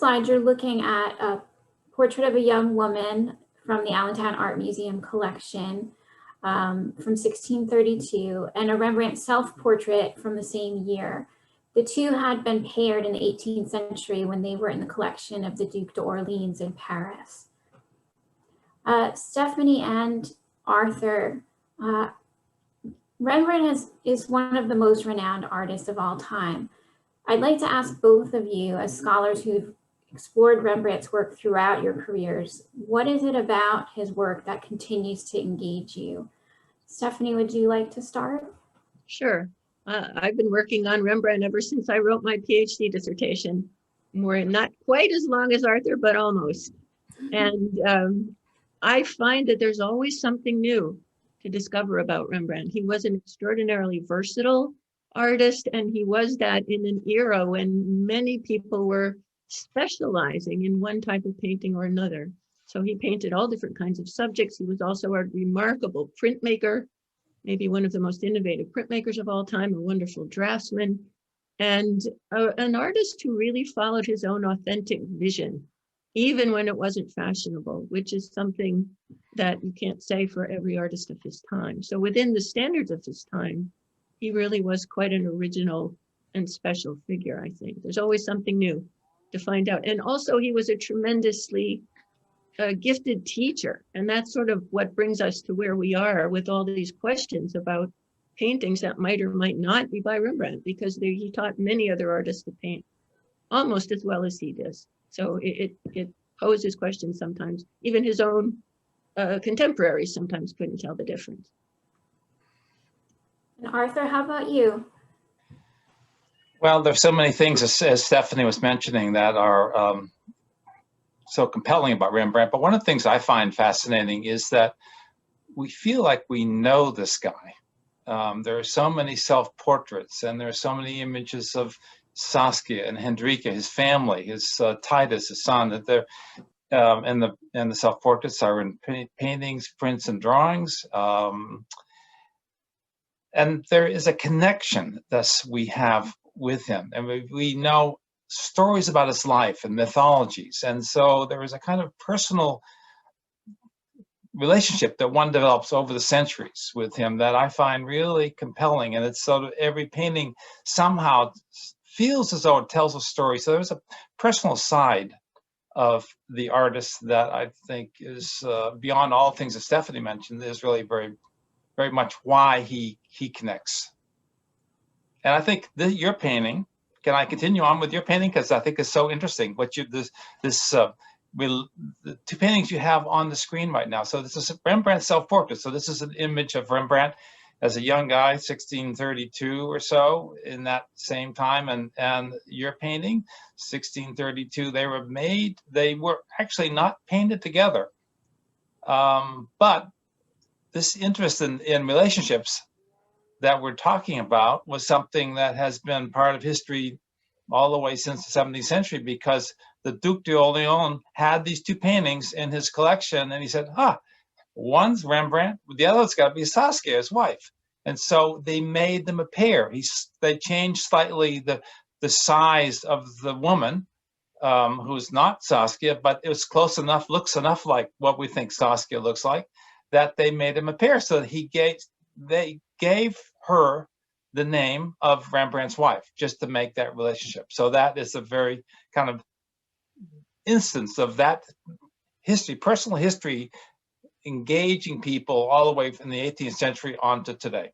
slide, you're looking at a portrait of a young woman from the Allentown Art Museum collection from 1632, and a Rembrandt self-portrait from the same year. The two had been paired in the 18th century when they were in the collection of the Duc d'Orleans in Paris. Stephanie and Arthur, Rembrandt is one of the most renowned artists of all time. I'd like to ask both of you, as scholars who've explored Rembrandt's work throughout your careers, what is it about his work that continues to engage you? Stephanie, would you like to start? Sure. I've been working on Rembrandt ever since I wrote my PhD dissertation. Not quite as long as Arthur, but almost. And I find that there's always something new to discover about Rembrandt. He was an extraordinarily versatile artist, and he was that in an era when many people were specializing in one type of painting or another. So he painted all different kinds of subjects. He was also a remarkable printmaker, maybe one of the most innovative printmakers of all time, a wonderful draftsman, and an artist who really followed his own authentic vision, even when it wasn't fashionable, which is something that you can't say for every artist of his time. So within the standards of his time, he really was quite an original and special figure, I think. There's always something new to find out. And also he was a tremendously gifted teacher. And that's sort of what brings us to where we are with all these questions about paintings that might or might not be by Rembrandt, because he taught many other artists to paint almost as well as he does. So it poses questions sometimes. Even his own contemporaries sometimes couldn't tell the difference. And Arthur, how about you? Well, there's so many things, as Stephanie was mentioning, that are so compelling about Rembrandt. But one of the things I find fascinating is that we feel like we know this guy. There are so many self-portraits, and there are so many images of Saskia and Hendrika, his family, his Titus, his son, that they're and the self-portraits are in paintings, prints, and drawings. And there is a connection that we have with him, and we know stories about his life and mythologies, and so there is a kind of personal relationship that one develops over the centuries with him that I find really compelling. And it's sort of every painting somehow feels as though it tells a story. So there's a personal side of the artist that I think is beyond all things that Stephanie mentioned, is really very, very much why he connects. And I think your painting, can I continue on with your painting? Because I think it's so interesting what the two paintings you have on the screen right now. So this is Rembrandt self-portrait. So this is an image of Rembrandt as a young guy, 1632 or so, in that same time. And your painting, 1632, they were actually not painted together. But this interest in relationships that we're talking about was something that has been part of history all the way since the 17th century, because the Duc d'Orleans had these two paintings in his collection, and he said, one's Rembrandt, the other's got to be Saskia, his wife. And so they made them a pair. They changed slightly the size of the woman, who's not Saskia, but it was close enough, looks enough like what we think Saskia looks like, that they made him a pair. So they gave her the name of Rembrandt's wife, just to make that relationship. So that is a very kind of instance of that history, personal history, engaging people all the way from the 18th century on to today.